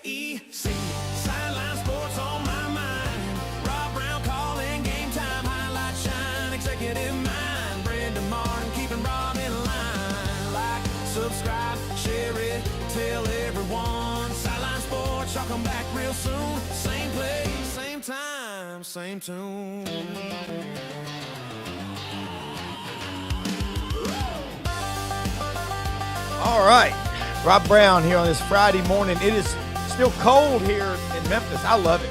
Sideline sports on my mind. Rob Browne calling game time. Highlight shine. Executive mind. Brendan Martin keeping Rob in line. Like, subscribe, share it, tell everyone. Sideline sports, y'all come back real soon. Same place, same time, same tune. All right, Rob Browne here on this Friday morning. It is still cold here in Memphis. I love it.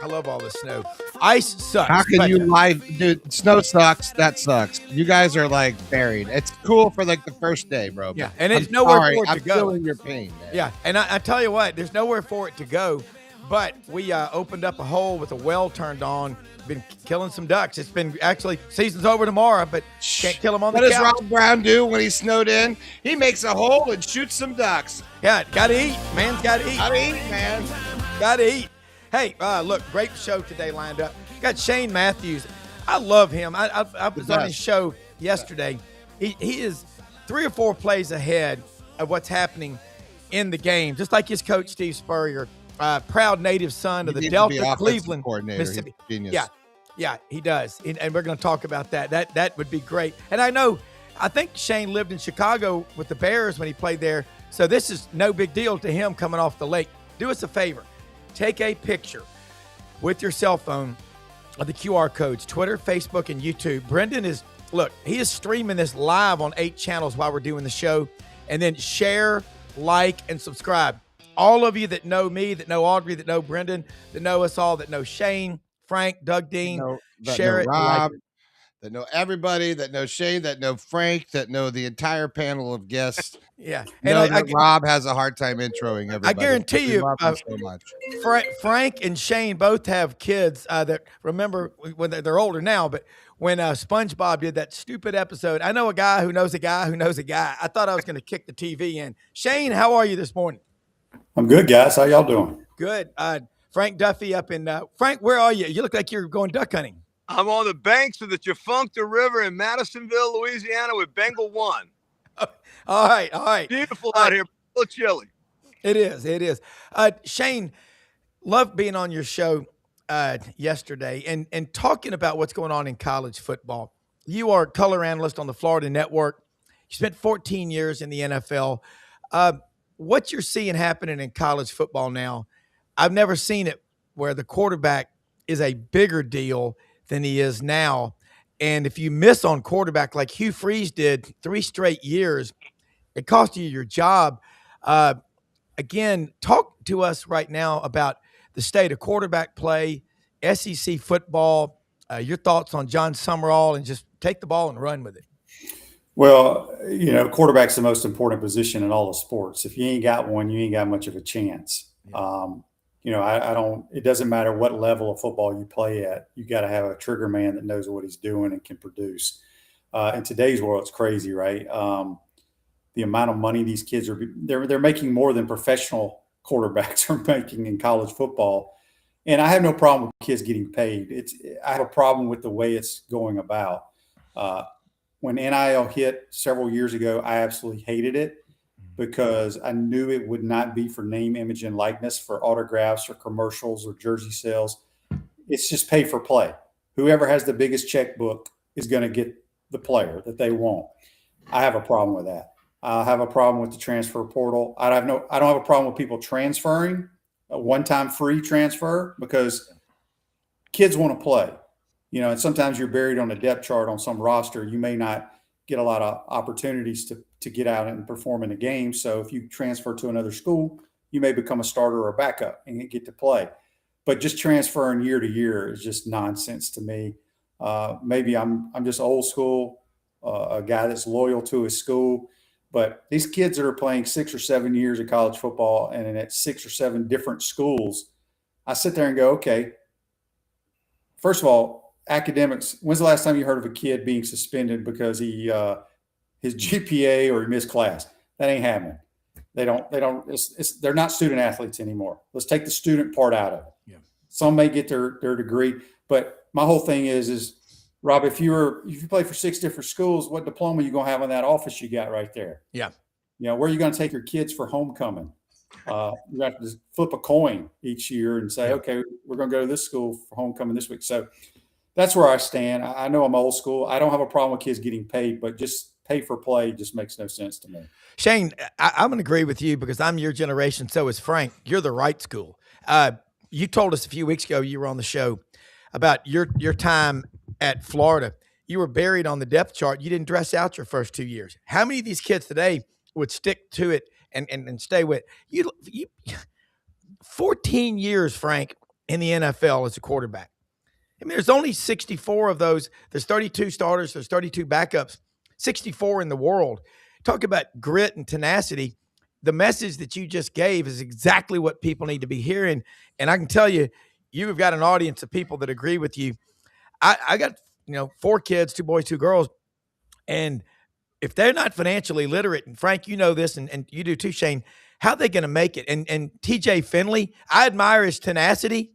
I love all the snow. Ice sucks. How can you lie? Dude, snow sucks. That sucks. You guys are like buried. It's cool for like the first day, bro. Yeah, and it's nowhere for it to I'm go. feeling your pain, man. Yeah, and I tell you what, there's nowhere for it to go. But we opened up a hole with a well turned on. Been killing some ducks. It's been actually season's over tomorrow, but can't kill them on the couch. What does Rob Browne do when he's snowed in? He makes a hole and shoots some ducks. Yeah, gotta eat. Man's gotta eat. Gotta eat, man. Gotta eat. Hey, look, great show today lined up. Got Shane Matthews. I love him. I was on his show yesterday. He is 3 or 4 plays ahead of what's happening in the game, just like his coach Steve Spurrier, proud native son of the Delta Cleveland, Mississippi. Genius. Yeah, he does, and we're going to talk about that. That would be great. And I think Shane lived in Chicago with the Bears when he played there, so this is no big deal to him coming off the lake. Do us a favor. Take a picture with your cell phone of the QR codes, Twitter, Facebook, and YouTube. Brendan he is streaming this live on 8 channels while we're doing the show. And then share, like, and subscribe. All of you that know me, that know Audrey, that know Brendan, that know us all, that know Shane, Frank, Doug Dean, share it. Rob, like it. That know everybody, that know Shane, that know Frank, that know the entire panel of guests. Yeah. And Rob has a hard time introing everybody. I guarantee you, love him so much. Frank and Shane both have kids that remember when they're older now, but when SpongeBob did that stupid episode, I know a guy who knows a guy who knows a guy. I thought I was going to kick the TV in. Shane, how are you this morning? I'm good, guys. How y'all doing? Good. Frank Duffy up in Frank, where are you? You look like you're going duck hunting. I'm on the banks of the Tchefuncte River in Madisonville, Louisiana with Bengal 1. All right. Beautiful out here, a little chilly. It is. Shane, loved being on your show yesterday and talking about what's going on in college football. You are color analyst on the Florida Network. You spent 14 years in the NFL. What you're seeing happening in college football now, I've never seen it where the quarterback is a bigger deal than he is now. And if you miss on quarterback like Hugh Freeze did 3 straight years, it cost you your job. Again, talk to us right now about the state of quarterback play, SEC football, your thoughts on John Summerall, and just take the ball and run with it. Well, quarterback's the most important position in all the sports. If you ain't got one, you ain't got much of a chance. Yeah. It doesn't matter what level of football you play at. You got to have a trigger man that knows what he's doing and can produce. In today's world, it's crazy, right? The amount of money these kids they're making more than professional quarterbacks are making in college football. And I have no problem with kids getting paid. I have a problem with the way it's going about. When NIL hit several years ago, I absolutely hated it because I knew it would not be for name, image, and likeness, for autographs or commercials or jersey sales. It's just pay for play. Whoever has the biggest checkbook is going to get the player that they want. I have a problem with that. I have a problem with the transfer portal. I don't have a problem with people transferring, a one-time free transfer, because kids want to play. And sometimes you're buried on a depth chart on some roster. You may not get a lot of opportunities to get out and perform in a game. So if you transfer to another school, you may become a starter or a backup and get to play. But just transferring year to year is just nonsense to me. Maybe I'm just old school, a guy that's loyal to his school. But these kids that are playing 6 or 7 years of college football and at 6 or 7 different schools, I sit there and go, okay, first of all, academics, when's the last time you heard of a kid being suspended because his GPA or he missed class? That ain't happening. They're not student athletes anymore. Let's take the student part out of it. Yeah. Some may get their degree, but my whole thing is Rob, if you play for 6 different schools, what diploma are you going to have in that office you got right there? Yeah. Where are you going to take your kids for homecoming? You have to just flip a coin each year and say, okay, we're going to go to this school for homecoming this week. So that's where I stand. I know I'm old school. I don't have a problem with kids getting paid, but just pay for play just makes no sense to me. Shane, I'm going to agree with you because I'm your generation. So is Frank. You're the right school. You told us a few weeks ago, you were on the show, about your time at Florida. You were buried on the depth chart. You didn't dress out your first 2 years. How many of these kids today would stick to it and stay with you? 14 years, Frank, in the NFL as a quarterback. I mean, there's only 64 of those. There's 32 starters. There's 32 backups, 64 in the world. Talk about grit and tenacity. The message that you just gave is exactly what people need to be hearing. And I can tell you, you've got an audience of people that agree with you. I got, 4 kids, 2 boys, 2 girls. And if they're not financially literate, and Frank, you know this, and you do too, Shane, how are they going to make it? And TJ Finley, I admire his tenacity,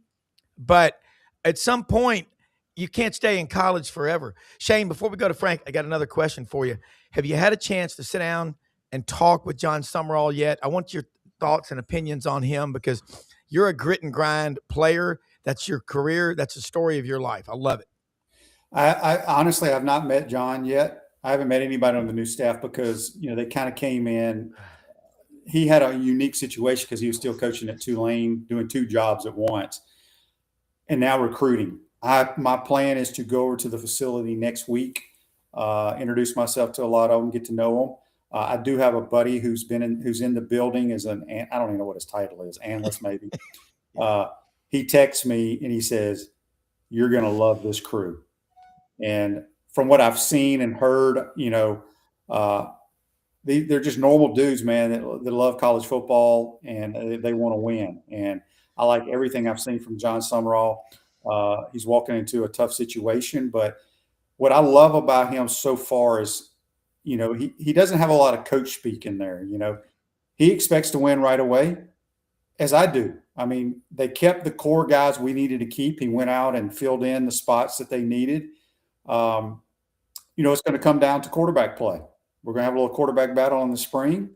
but at some point, you can't stay in college forever. Shane, before we go to Frank, I got another question for you. Have you had a chance to sit down and talk with John Summerall yet? I want your thoughts and opinions on him because you're a grit and grind player. That's your career. That's the story of your life. I love it. I honestly have not met John yet. I haven't met anybody on the new staff because, they kind of came in. He had a unique situation because he was still coaching at Tulane, doing 2 jobs at once, and now recruiting. My plan is to go over to the facility next week, introduce myself to a lot of them, get to know them. I do have a buddy who's in the building as I don't even know what his title is, analyst maybe. He texts me and he says, "You're going to love this crew." And from what I've seen and heard, they're just normal dudes, man, that love college football and they want to win. And I like everything I've seen from John Summerall. He's walking into a tough situation, but what I love about him so far is, he doesn't have a lot of coach speak in there. He expects to win right away, as I do. I mean, they kept the core guys we needed to keep. He went out and filled in the spots that they needed. It's going to come down to quarterback play. We're going to have a little quarterback battle in the spring.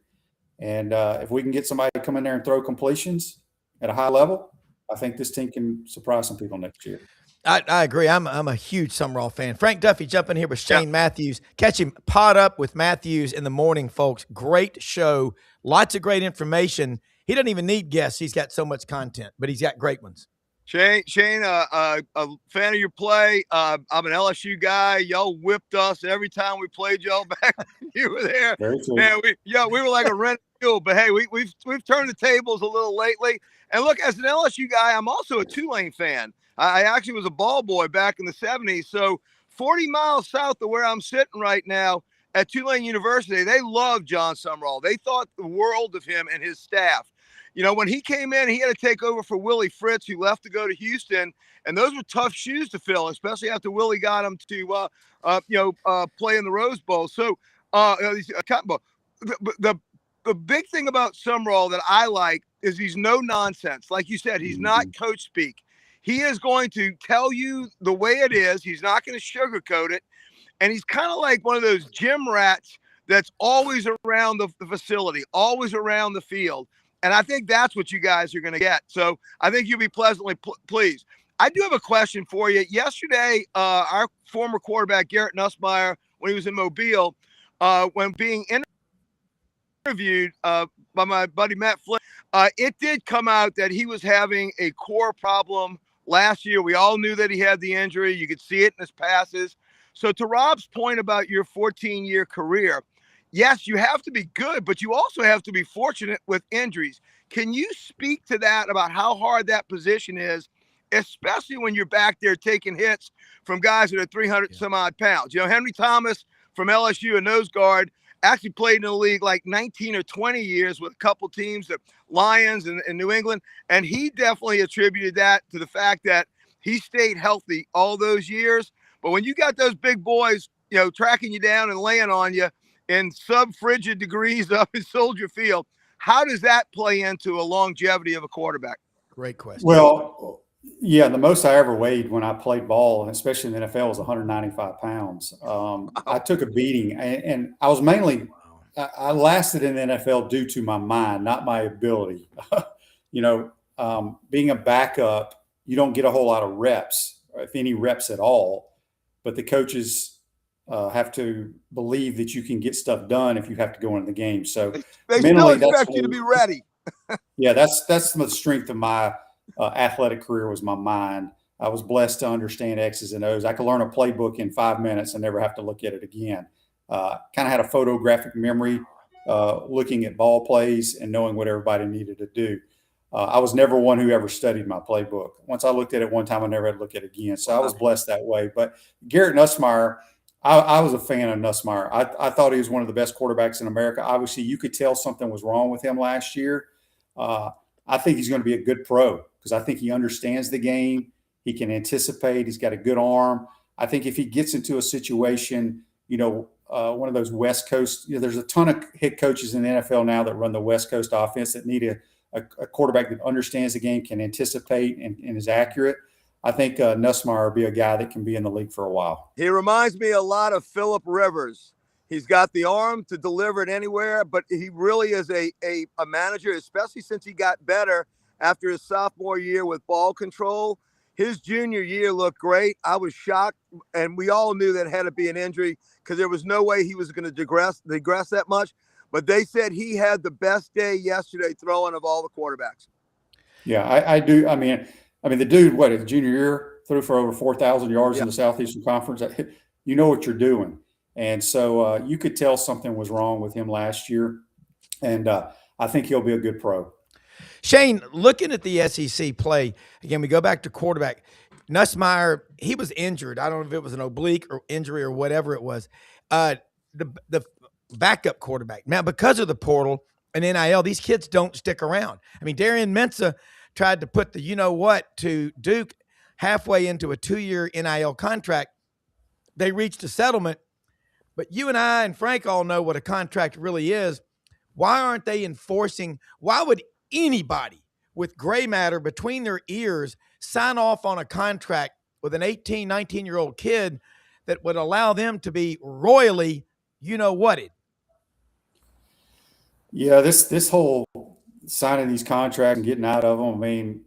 And if we can get somebody to come in there and throw completions at a high level, I think this team can surprise some people next year. I agree. I'm a huge Summerall fan. Frank Duffy jumping here with Shane Matthews. Catch him PodUp with Matthews in the morning, folks. Great show. Lots of great information. He doesn't even need guests. He's got so much content, but he's got great ones. Shane, a fan of your play. I'm an LSU guy. Y'all whipped us every time we played y'all back when you were there. Man, we were like a rent field. But hey, we've turned the tables a little lately. And look, as an LSU guy, I'm also a Tulane fan. I actually was a ball boy back in the 70s. So 40 miles south of where I'm sitting right now at Tulane University, they loved John Summerall. They thought the world of him and his staff. When he came in, he had to take over for Willie Fritz, who left to go to Houston, and those were tough shoes to fill, especially after Willie got him to, play in the Rose Bowl. So, the big thing about Summerall that I like is he's no nonsense. Like you said, he's not coach speak. He is going to tell you the way it is. He's not going to sugarcoat it, and he's kind of like one of those gym rats that's always around the facility, always around the field. And I think that's what you guys are going to get. So I think you'll be pleasantly pleased. I do have a question for you. Yesterday, our former quarterback, Garrett Nussmeier, when he was in Mobile, when being interviewed by my buddy Matt Flynn, it did come out that he was having a core problem last year. We all knew that he had the injury. You could see it in his passes. So to Rob's point about your 14-year career, yes, you have to be good, but you also have to be fortunate with injuries. Can you speak to that about how hard that position is, especially when you're back there taking hits from guys that are 300 some odd pounds? Henry Thomas from LSU, a nose guard, actually played in the league like 19 or 20 years with a couple teams, the Lions and New England. And he definitely attributed that to the fact that he stayed healthy all those years. But when you got those big boys, tracking you down and laying on you in sub-frigid degrees up in Soldier Field, how does that play into a longevity of a quarterback? Great question. Well, yeah, the most I ever weighed when I played ball, especially in the NFL, was 195 pounds. I took a beating, and I was mainly I lasted in the NFL due to my mind, not my ability. Being a backup, you don't get a whole lot of reps, if any reps at all. But the coaches have to believe that you can get stuff done if you have to go into the game. So they mentally, still expect you to be ready. Yeah, that's the strength of my athletic career was my mind. I was blessed to understand X's and O's. I could learn a playbook in 5 minutes and never have to look at it again. Kind of had a photographic memory, looking at ball plays and knowing what everybody needed to do. I was never one who ever studied my playbook. Once I looked at it one time, I never had to look at it again. So I was blessed that way. But Garrett Nussmeier, I was a fan of Nussmeier. I thought he was one of the best quarterbacks in America. Obviously, you could tell something was wrong with him last year. I think he's going to be a good pro because I think he understands the game. He can anticipate. He's got a good arm. I think if he gets into a situation, one of those West Coast, there's a ton of head coaches in the NFL now that run the West Coast offense that need a quarterback that understands the game, can anticipate, and is accurate. I think Nussmeier will be a guy that can be in the league for a while. He reminds me a lot of Phillip Rivers. He's got the arm to deliver it anywhere, but he really is a manager, especially since he got better after his sophomore year with ball control. His junior year looked great. I was shocked, and we all knew that had to be an injury because there was no way he was going to digress that much. But they said he had the best day yesterday throwing of all the quarterbacks. Yeah, I do. I mean, the dude, his junior year, threw for over 4,000 yards in the Southeastern Conference. You know what you're doing. And so you could tell something was wrong with him last year. And I think he'll be a good pro. Shane, looking at the SEC play, again, we go back to quarterback. Nussmeier, he was injured. I don't know if it was an oblique or injury or whatever it was. The backup quarterback. Now, because of the portal and NIL, these kids don't stick around. I mean, Darian Mensah tried to put the you-know-what to Duke halfway into a 2-year NIL contract. They reached a settlement. But you and I and Frank all know what a contract really is. Why aren't they enforcing? Why would anybody with gray matter between their ears sign off on a contract with an 18, 19-year-old kid that would allow them to be royally you-know-whatted? Yeah, this whole signing these contracts and getting out of them, I mean,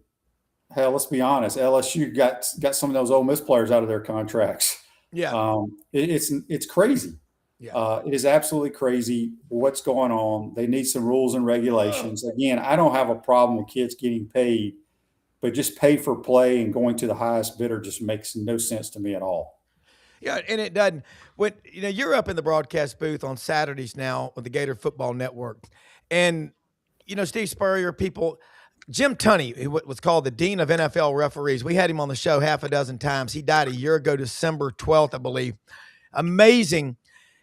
hell, let's be honest. LSU got some of those Ole Miss players out of their contracts. Yeah. It's crazy. Yeah. It is absolutely crazy what's going on. They need some rules and regulations. Again, I don't have a problem with kids getting paid, but just pay for play and going to the highest bidder just makes no sense to me at all. Yeah, and it doesn't. When you're up in the broadcast booth on Saturdays now with the Gator Football Network, and Steve Spurrier, Jim Tunney, who was called the Dean of NFL Referees. We had him on the show half a dozen times. He died a year ago, December 12th, I believe. Amazing.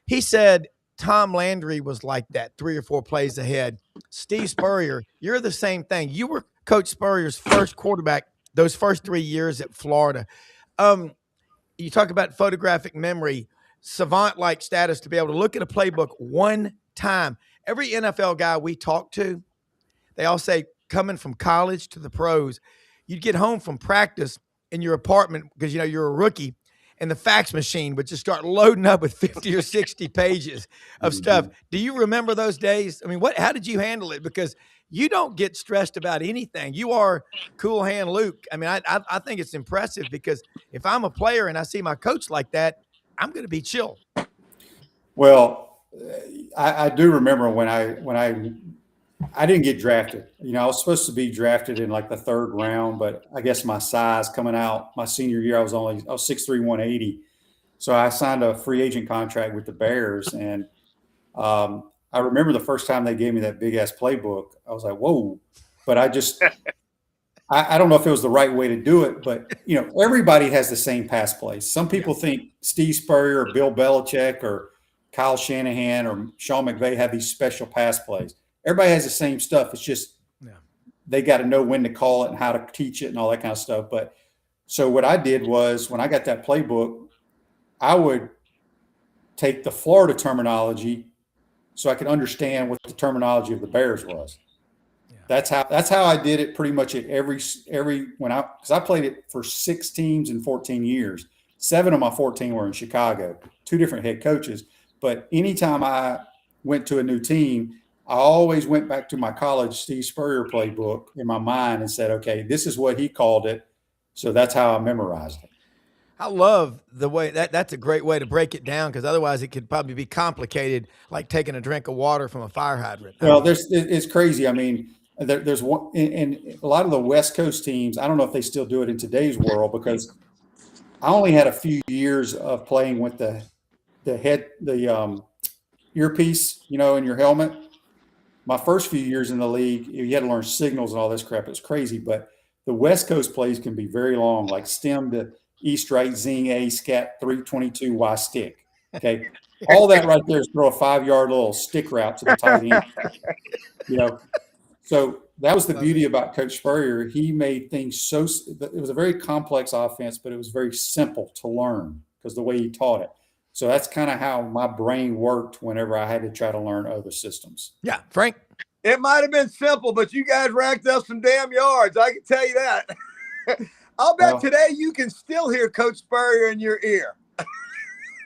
He said Tom Landry was like that 3 or 4 plays ahead. Steve Spurrier, you're the same thing. You were Coach Spurrier's first quarterback those first 3 years at Florida. You talk about photographic memory, savant-like status to be able to look at a playbook one time. Every NFL guy we talk to, they all say coming from college to the pros, you'd get home from practice in your apartment because, you're a rookie, and the fax machine would just start loading up with 50 or 60 pages of stuff. Do you remember those days? I mean, how did you handle it? Because you don't get stressed about anything. You are cool hand Luke. I mean, I think it's impressive because if I'm a player and I see my coach like that, I'm going to be chill. Well, I do remember when I didn't get drafted. I was supposed to be drafted in like the 3rd round, but I guess my size coming out my senior year, I was 6'3", 180. So I signed a free agent contract with the Bears. And I remember the first time they gave me that big ass playbook, I was like, whoa, but I don't know if it was the right way to do it, but everybody has the same pass plays. Some people think Steve Spurrier or Bill Belichick or Kyle Shanahan or Sean McVay have these special pass plays. Everybody has the same stuff. It's just they got to know when to call it and how to teach it and all that kind of stuff. But so what I did was when I got that playbook, I would take the Florida terminology so I could understand what the terminology of the Bears was. Yeah. That's how I did it pretty much at because I played it for 6 teams in 14 years. 7 of my 14 were in Chicago, 2 different head coaches. But anytime I went to a new team, I always went back to my college Steve Spurrier playbook in my mind and said, okay, this is what he called it. So that's how I memorized it. I love the way that's a great way to break it down, because otherwise it could probably be complicated, like taking a drink of water from a fire hydrant. Well, it's crazy. I mean, there's one in a lot of the West Coast teams. I don't know if they still do it in today's world, because I only had a few years of playing with the earpiece, in your helmet. My first few years in the league, you had to learn signals and all this crap. It was crazy, but the West Coast plays can be very long, like stem to east, right, zing, a, scat, 322, y, stick. Okay. All that right there is throw a 5-yard little stick route to the tight end. So that was the beauty about Coach Spurrier. He made things it was a very complex offense, but it was very simple to learn because the way he taught it. So that's kind of how my brain worked whenever I had to try to learn other systems. Yeah, Frank? It might have been simple, but you guys racked up some damn yards. I can tell you that. I'll bet today you can still hear Coach Spurrier in your ear.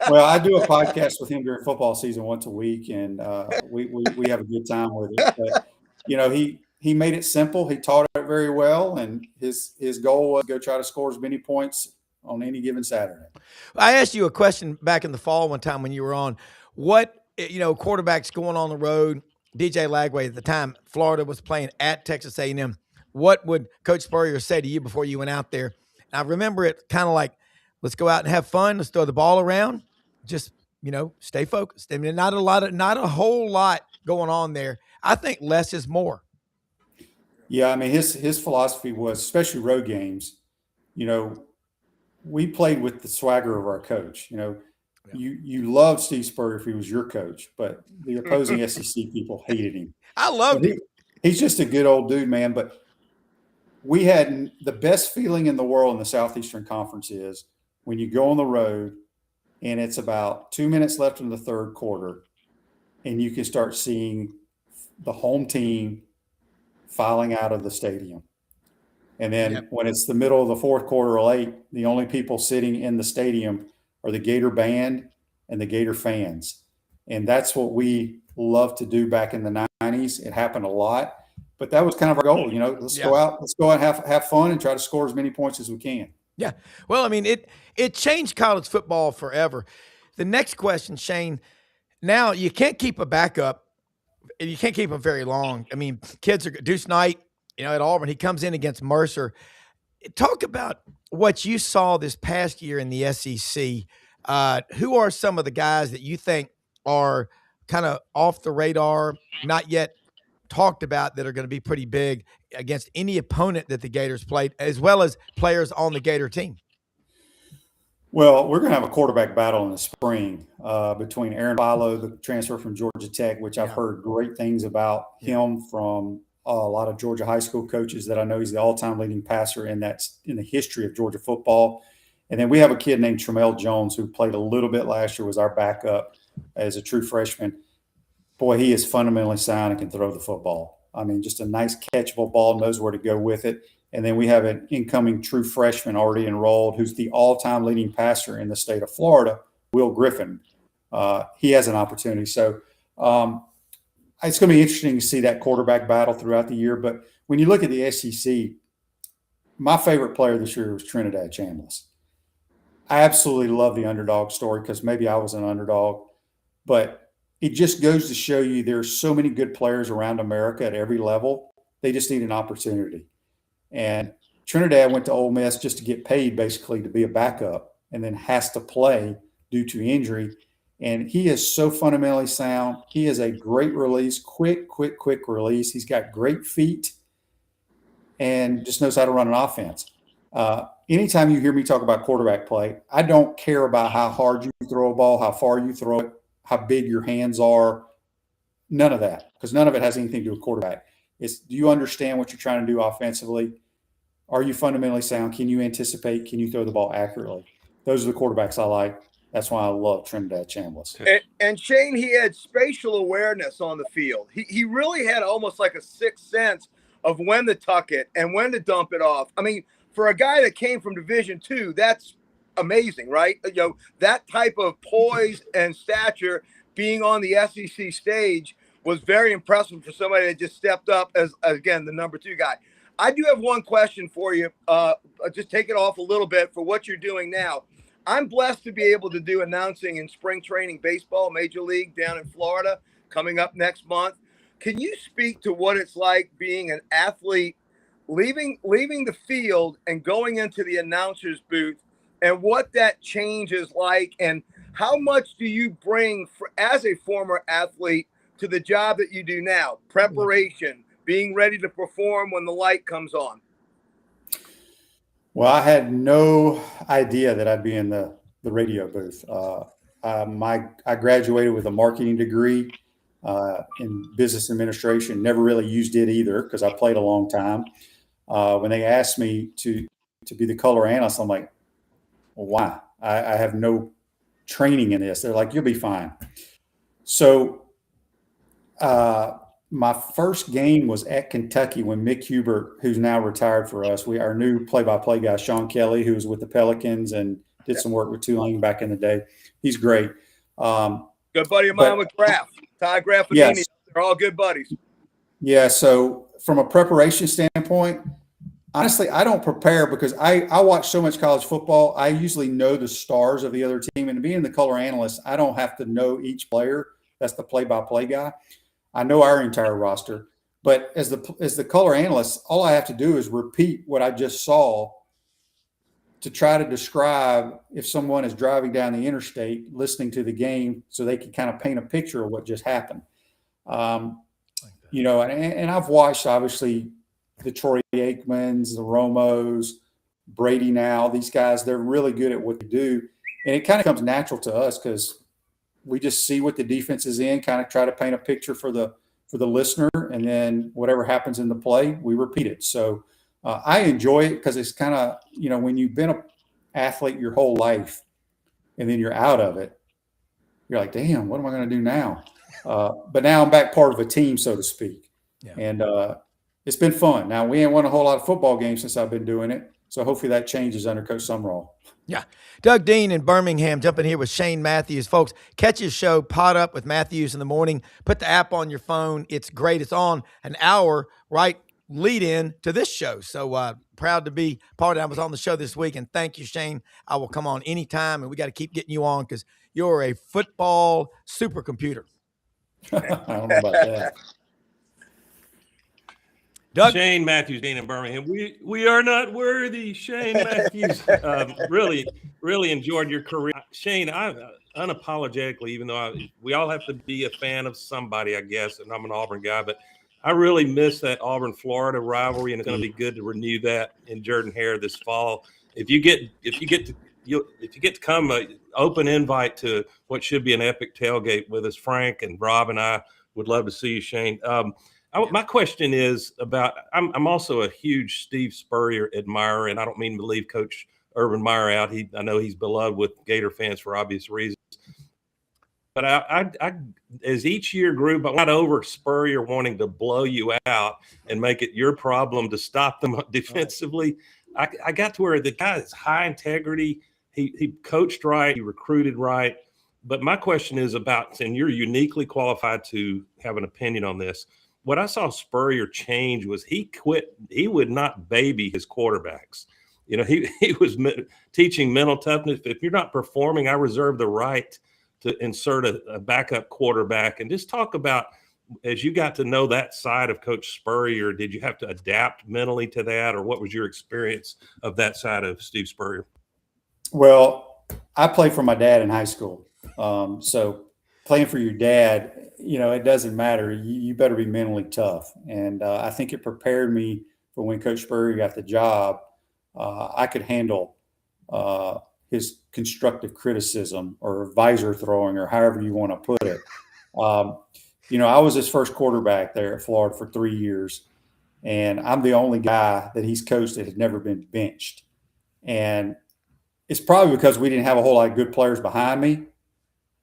Well, I do a podcast with him during football season once a week, and we have a good time with it. But, he made it simple. He taught it very well, and his goal was to go try to score as many points on any given Saturday. I asked you a question back in the fall one time when you were on. What, quarterbacks going on the road, DJ Lagway at the time, Florida was playing at Texas A&M. What would Coach Spurrier say to you before you went out there? And I remember it kind of like, let's go out and have fun. Let's throw the ball around. Just, stay focused. I mean, not a whole lot going on there. I think less is more. Yeah, I mean, his philosophy was, especially road games, we played with the swagger of our coach. You loved Steve Spurrier if he was your coach, but the opposing SEC people hated him. I loved him. He's just a good old dude, man. But we had the best feeling in the world in the Southeastern Conference is when you go on the road and it's about 2 minutes left in the third quarter and you can start seeing the home team filing out of the stadium. And then when it's the middle of the fourth quarter or late, the only people sitting in the stadium are the Gator band and the Gator fans. And that's what we loved to do back in the 90s. It happened a lot, but that was kind of our goal. Let's go out and have fun and try to score as many points as we can. Yeah. Well, I mean, it changed college football forever. The next question, Shane, now you can't keep a backup. You can't keep them very long. I mean, kids are Deuce Knight, at Auburn, he comes in against Mercer. Talk about what you saw this past year in the SEC. Who are some of the guys that you think are kind of off the radar, not yet talked about, that are going to be pretty big against any opponent that the Gators played, as well as players on the Gator team? Well, we're going to have a quarterback battle in the spring between Aaron Philo, the transfer from Georgia Tech, which I've heard great things about him from a lot of Georgia high school coaches that I know. He's the all-time leading passer, and that's in the history of Georgia football. And then we have a kid named Tramel Jones who played a little bit last year, was our backup as a true freshman. Boy, he is fundamentally sound and can throw the football. I mean, just a nice catchable ball, knows where to go with it. And then we have an incoming true freshman already enrolled who's the all-time leading passer in the state of Florida, Will Griffin. He has an opportunity. So it's going to be interesting to see that quarterback battle throughout the year. But when you look at the SEC, my favorite player this year was Trinidad Chambliss. I absolutely love the underdog story because maybe I was an underdog. But it just goes to show you there's so many good players around America at every level. They just need an opportunity. And Trinidad went to Ole Miss just to get paid, basically, to be a backup, and then has to play due to injury. And he is so fundamentally sound. He is a great release, quick release. He's got great feet and just knows how to run an offense. Anytime you hear me talk about quarterback play, I don't care about how hard you throw a ball, how far you throw it, how big your hands are. None of that, because none of it has anything to do with quarterback. It's, do you understand what you're trying to do offensively? Are you fundamentally sound? Can you anticipate? Can you throw the ball accurately? Those are the quarterbacks I like. That's why I love Trinidad Chambliss. And Shane, he had spatial awareness on the field. He really had almost like a sixth sense of when to tuck it and when to dump it off. I mean, for a guy that came from Division II, that's amazing, right? That type of poise and stature being on the SEC stage was very impressive for somebody that just stepped up as again, the number 2 guy. I do have one question for you. Just take it off a little bit for what you're doing now. I'm blessed to be able to do announcing in spring training baseball, Major League down in Florida, coming up next month. Can you speak to what it's like being an athlete, leaving the field and going into the announcer's booth, and what that change is like, and how much do you bring as a former athlete to the job that you do now? Preparation, being ready to perform when the light comes on. Well, I had no idea that I'd be in the radio booth. I graduated with a marketing degree in business administration. Never really used it either because I played a long time. When they asked me to be the color analyst, I'm like, well, why? I have no training in this. They're like, you'll be fine. So my first game was at Kentucky when Mick Hubert, who's now retired for us, our new play-by-play guy, Sean Kelly, who was with the Pelicans and did some work with Tulane back in the day. He's great. Good buddy of mine with Graff, Ty Graff and Yes. They're all good buddies. Yeah. So from a preparation standpoint, honestly, I don't prepare because I watch so much college football. I usually know the stars of the other team, and being the color analyst, I don't have to know each player. That's the play-by-play guy. I know our entire roster, but as the color analyst, all I have to do is repeat what I just saw to try to describe if someone is driving down the interstate, listening to the game, so they can kind of paint a picture of what just happened. And I've watched obviously the Troy Aikmans, the Romos, Brady now, these guys, they're really good at what they do. And it kind of comes natural to us because we just see what the defense is in, kind of try to paint a picture for the listener, and then whatever happens in the play, we repeat it. So I enjoy it because it's kind of, when you've been an athlete your whole life and then you're out of it, you're like, damn, what am I going to do now? But now I'm back part of a team, so to speak. Yeah. And it's been fun. Now, we ain't won a whole lot of football games since I've been doing it. So hopefully that changes under Coach Sumrall. Yeah. Doug Dean in Birmingham jumping here with Shane Matthews. Folks, catch his show, PodUp with Matthews in the morning. Put the app on your phone. It's great. It's on an hour, right, lead in to this show. So proud to be part of it. I was on the show this week, and thank you, Shane. I will come on anytime, and we got to keep getting you on because you're a football supercomputer. I don't know about that. Doug? Shane Matthews, Dean in Birmingham. We are not worthy, Shane Matthews. Really enjoyed your career. Shane, I unapologetically, even though we all have to be a fan of somebody, I guess, and I'm an Auburn guy, but I really miss that Auburn-Florida rivalry, and it's going to be good to renew that in Jordan-Hare this fall. If you get to come, an open invite to what should be an epic tailgate with us, Frank and Rob and I would love to see you, Shane. My question is about I'm also a huge Steve Spurrier admirer, and I don't mean to leave Coach Urban Meyer out. I know he's beloved with Gator fans for obvious reasons. But I as each year grew, but not over Spurrier wanting to blow you out and make it your problem to stop them defensively. I got to where the guy is high integrity. He coached right, he recruited right. But my question is about, and you're uniquely qualified to have an opinion on this. What I saw Spurrier change was he quit. He would not baby his quarterbacks. He was teaching mental toughness. If you're not performing, I reserve the right to insert a backup quarterback. And just talk about, as you got to know that side of Coach Spurrier, did you have to adapt mentally to that, or what was your experience of that side of Steve Spurrier? Well, I played for my dad in high school. So playing for your dad, it doesn't matter. You better be mentally tough. And I think it prepared me for when Coach Spurrier got the job. I could handle his constructive criticism or visor throwing, or however you want to put it. I was his first quarterback there at Florida for 3 years, and I'm the only guy that he's coached that had never been benched. And it's probably because we didn't have a whole lot of good players behind me,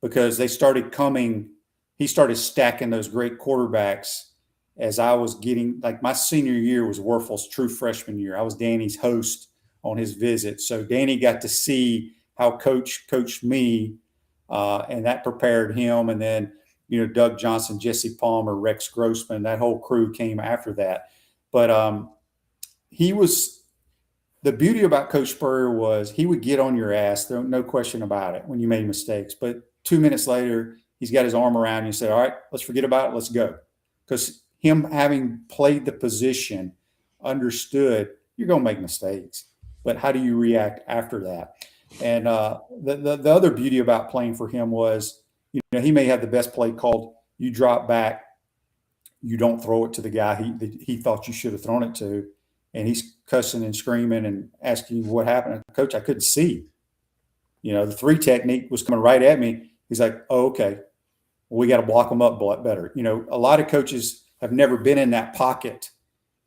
because he started stacking those great quarterbacks as I was getting, like, my senior year was Werfel's true freshman year. I was Danny's host on his visit. So Danny got to see how Coach coached me and that prepared him. And then, Doug Johnson, Jesse Palmer, Rex Grossman, that whole crew came after that. But the beauty about Coach Spurrier was he would get on your ass, no question about it, when you made mistakes. But 2 minutes later, he's got his arm around you and said, all right, let's forget about it. Let's go. Because him having played the position, understood you're going to make mistakes, but how do you react after that? And the other beauty about playing for him was, he may have the best play called. You drop back, you don't throw it to the guy he thought you should have thrown it to, and he's cussing and screaming and asking you what happened. Coach, I couldn't see. The 3 technique was coming right at me. He's like, oh, okay, well, we got to block them up better. A lot of coaches have never been in that pocket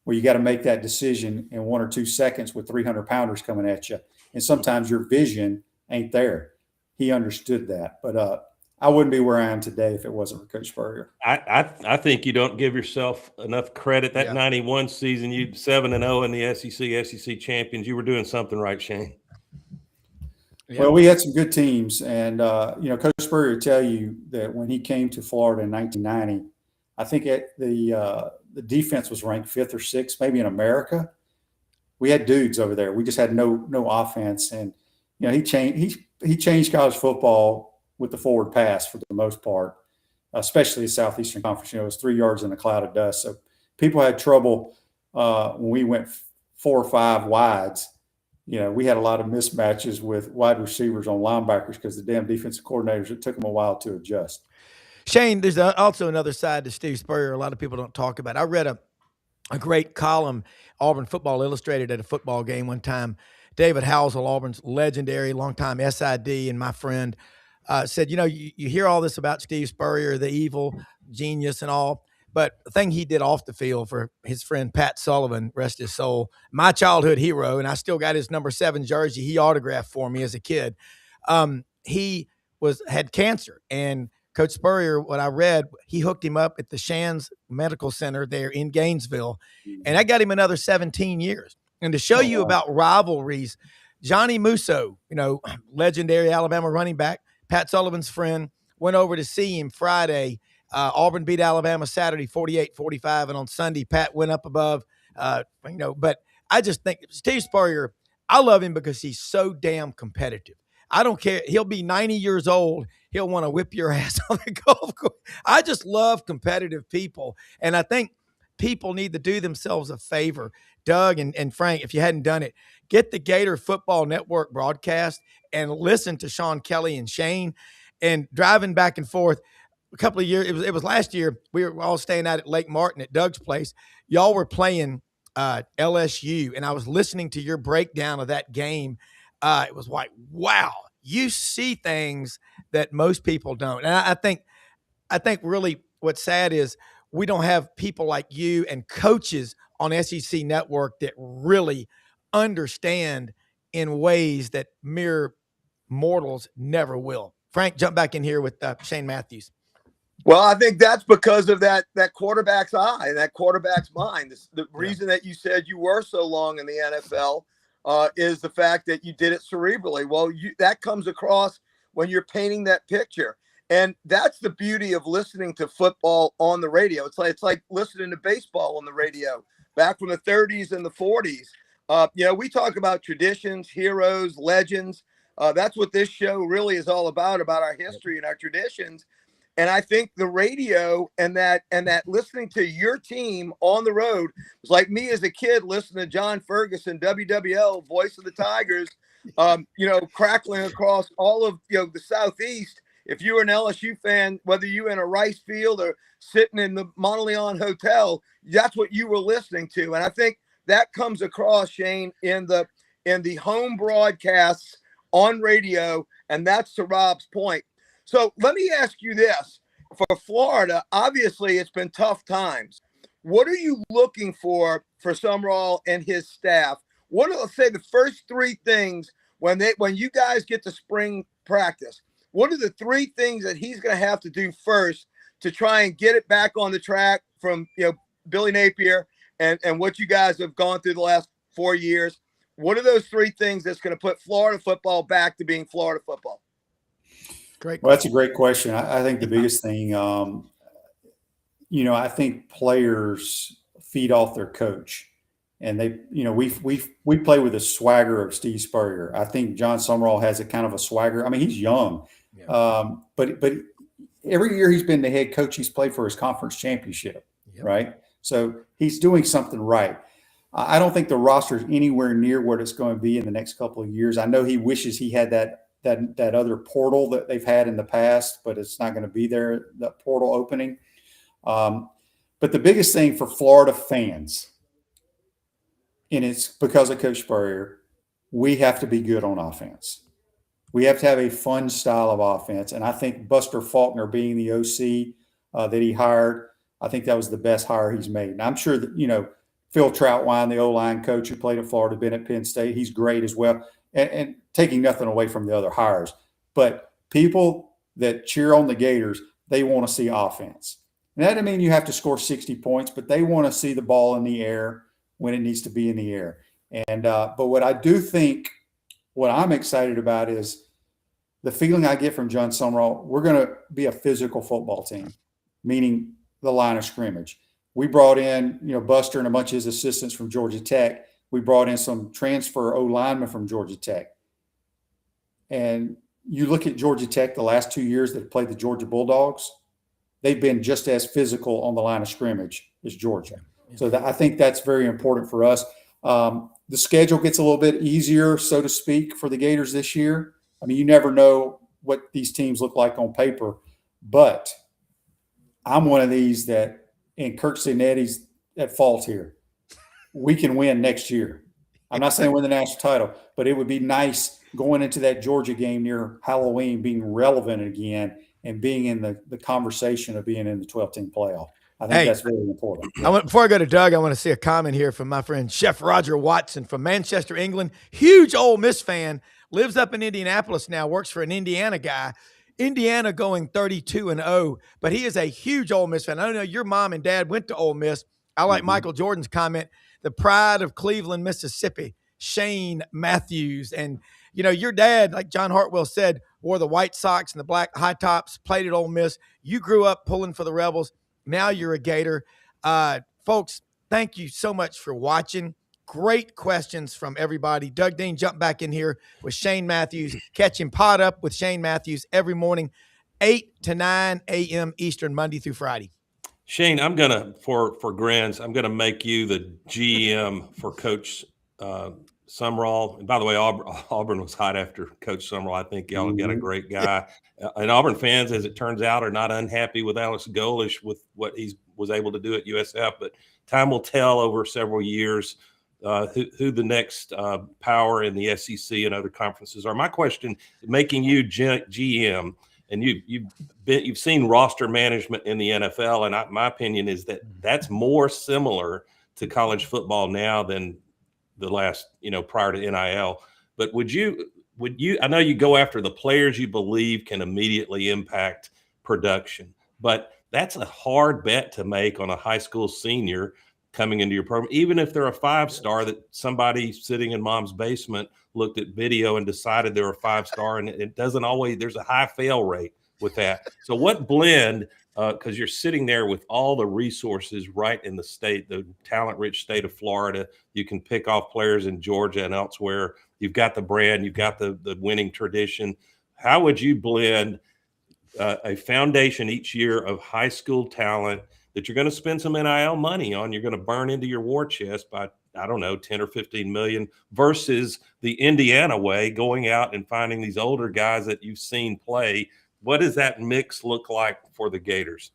where you got to make that decision in 1 or 2 seconds with 300-pounders coming at you. And sometimes your vision ain't there. He understood that. But I wouldn't be where I am today if it wasn't for Coach Spurrier. I think you don't give yourself enough credit. That 91 season, you 7-0 in the SEC champions. You were doing something right, Shane. Yeah. Well, we had some good teams. And, Coach Spurrier will tell you that when he came to Florida in 1990, I think the defense was ranked 5th or 6th, maybe in America. We had dudes over there. We just had no offense. And, he changed college football with the forward pass for the most part, especially the Southeastern Conference. It was 3 yards in a cloud of dust. So people had trouble when we went 4 or 5 wides. We had a lot of mismatches with wide receivers on linebackers because the damn defensive coordinators, it took them a while to adjust. Shane, there's also another side to Steve Spurrier a lot of people don't talk about. I read a great column, Auburn Football Illustrated, at a football game one time. David Housel, Auburn's legendary longtime SID and my friend, said, you hear all this about Steve Spurrier, the evil genius and all, but the thing he did off the field for his friend Pat Sullivan, rest his soul, my childhood hero, and I still got his number 7 jersey he autographed for me as a kid. He had cancer, and Coach Spurrier, what I read, he hooked him up at the Shands Medical Center there in Gainesville, and that got him another 17 years. And to show you about rivalries, Johnny Musso, legendary Alabama running back, Pat Sullivan's friend, went over to see him Friday. Auburn beat Alabama Saturday 48-45, and on Sunday, Pat went up above, But I just think Steve Spurrier, I love him because he's so damn competitive. I don't care. He'll be 90 years old. He'll want to whip your ass on the golf course. I just love competitive people. And I think people need to do themselves a favor. Doug and Frank, if you hadn't done it, get the Gator Football Network broadcast and listen to Sean Kelly and Shane. And driving back and forth a couple of years, it was last year, we were all staying out at Lake Martin at Doug's place. Y'all were playing LSU, and I was listening to your breakdown of that game. It was like, wow, you see things that most people don't. And I think really what's sad is we don't have people like you and coaches on SEC Network that really understand in ways that mere mortals never will. Frank, jump back in here with Shane Matthews. Well, I think that's because of that quarterback's eye, that quarterback's mind. The reason that you said you were so long in the NFL is the fact that you did it cerebrally. Well, that comes across when you're painting that picture. And that's the beauty of listening to football on the radio. It's like listening to baseball on the radio back from the 30s and the 40s. We talk about traditions, heroes, legends. That's what this show really is all about our history and our traditions. And I think the radio and that listening to your team on the road was like me as a kid listening to John Ferguson, WWL, voice of the Tigers, crackling across all of the Southeast. If you were an LSU fan, whether you were in a rice field or sitting in the Monteleone Hotel, that's what you were listening to. And I think that comes across, Shane, in the home broadcasts on radio, and that's to Rob's point. So let me ask you this. For Florida, obviously it's been tough times. What are you looking for Summerall and his staff? What are, let's say, the first 3 things when you guys get to spring practice? What are the 3 things that he's going to have to do first to try and get it back on the track from Billy Napier and what you guys have gone through the last 4 years? What are those 3 things that's going to put Florida football back to being Florida football? Great. Well, that's a great question. I think the biggest thing, I think players feed off their coach, and we play with the swagger of Steve Spurrier. I think John Summerall has a kind of a swagger. I mean, he's young, but every year he's been the head coach, he's played for his conference championship, right? So he's doing something right. I don't think the roster is anywhere near what it's going to be in the next couple of years. I know he wishes he had that other portal that they've had in the past, but it's not going to be there, that portal opening. But the biggest thing for Florida fans, and it's because of Coach Spurrier, we have to be good on offense. We have to have a fun style of offense. And I think Buster Faulkner being the OC that he hired, I think that was the best hire he's made. And I'm sure that, Phil Troutwine, the O-line coach who played at Florida, been at Penn State, he's great as well. And taking nothing away from the other hires. But people that cheer on the Gators, they want to see offense. And that doesn't mean you have to score 60 points, but they want to see the ball in the air when it needs to be in the air. And but what I do think, what I'm excited about is the feeling I get from John Summerall, we're going to be a physical football team, meaning the line of scrimmage. We brought in, Buster and a bunch of his assistants from Georgia Tech. We brought in some transfer O-linemen from Georgia Tech. And you look at Georgia Tech the last 2 years that have played the Georgia Bulldogs, they've been just as physical on the line of scrimmage as Georgia. So I think that's very important for us. The schedule gets a little bit easier, so to speak, for the Gators this year. I mean, you never know what these teams look like on paper, but I'm one of these that, and Kirk Cignetti's at fault here, we can win next year. I'm not saying win the national title, but it would be nice going into that Georgia game near Halloween, being relevant again and being in the conversation of being in the 12-team playoff. I think that's really important. Before I go to Doug, I want to see a comment here from my friend Chef Roger Watson from Manchester, England. Huge Ole Miss fan, lives up in Indianapolis now, works for an Indiana guy. Indiana going 32-0, but he is a huge Ole Miss fan. I know your mom and dad went to Ole Miss. I like Michael Jordan's comment, the pride of Cleveland, Mississippi, Shane Matthews. And, your dad, like John Hartwell said, wore the white socks and the black high tops, played at Ole Miss. You grew up pulling for the Rebels. Now you're a Gator. Folks, thank you so much for watching. Great questions from everybody. Doug Dean, jump back in here with Shane Matthews. Catch him PodUp with Shane Matthews every morning, 8 to 9 a.m. Eastern, Monday through Friday. Shane, I'm going to, for grins, I'm going to make you the GM for Coach Summerall. And by the way, Auburn was hot after Coach Summerall. I think y'all got a great guy. And Auburn fans, as it turns out, are not unhappy with Alex Golesh with what he was able to do at USF. But time will tell over several years who the next power in the SEC and other conferences are. My question, making you GM, and you've seen roster management in the NFL, and my opinion is that that's more similar to college football now than the last, prior to NIL. But would you? I know you go after the players you believe can immediately impact production, but that's a hard bet to make on a high school senior coming into your program, even if they're a 5-star that somebody sitting in mom's basement looked at video and decided they're a 5-star, and it doesn't always, there's a high fail rate with that. So what blend, because you're sitting there with all the resources right in the state, the talent-rich state of Florida, you can pick off players in Georgia and elsewhere. You've got the brand, you've got the winning tradition. How would you blend a foundation each year of high school talent that you're going to spend some NIL money on, you're going to burn into your war chest by, I don't know, 10 or 15 million, versus the Indiana way, going out and finding these older guys that you've seen play? What does that mix look like for the Gators?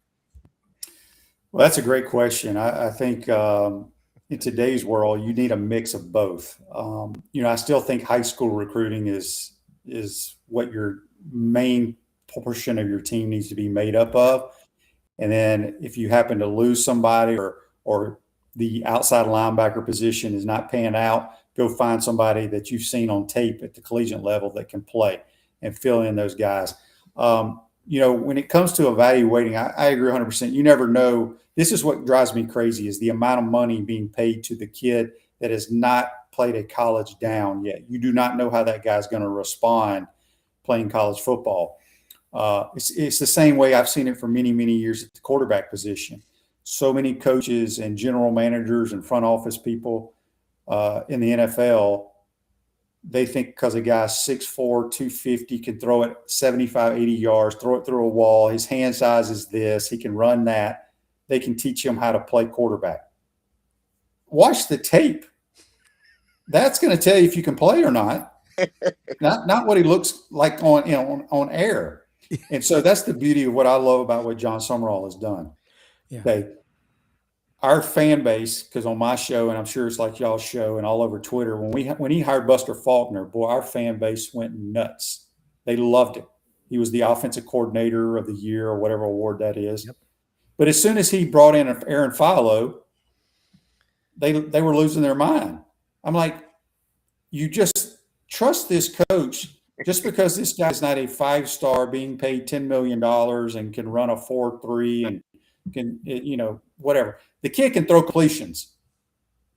Well, that's a great question. I think in today's world, you need a mix of both. I still think high school recruiting is what your main portion of your team needs to be made up of. And then if you happen to lose somebody or the outside linebacker position is not panning out, go find somebody that you've seen on tape at the collegiate level that can play and fill in those guys. When it comes to evaluating, I agree 100%. You never know. This is what drives me crazy, is the amount of money being paid to the kid that has not played a college down yet. You do not know how that guy's going to respond playing college football. It's the same way I've seen it for many, many years at the quarterback position. So many coaches and general managers and front office people in the NFL, they think because a guy's 6'4", 250, can throw it 75, 80 yards, throw it through a wall, his hand size is this, he can run that, they can teach him how to play quarterback. Watch the tape. That's going to tell you if you can play or not. Not what he looks like on air. And so that's the beauty of what I love about what John Summerall has done. Yeah. Okay. Our fan base, because on my show, and I'm sure it's like y'all's show and all over Twitter, when he hired Buster Faulkner, boy, our fan base went nuts. They loved it. He was the offensive coordinator of the year or whatever award that is. Yep. But as soon as he brought in Aaron Philo, they were losing their mind. I'm like, you just trust this coach. Just because this guy's not a 5-star being paid $10 million and can run a 4.3 and can, whatever. The kid can throw completions.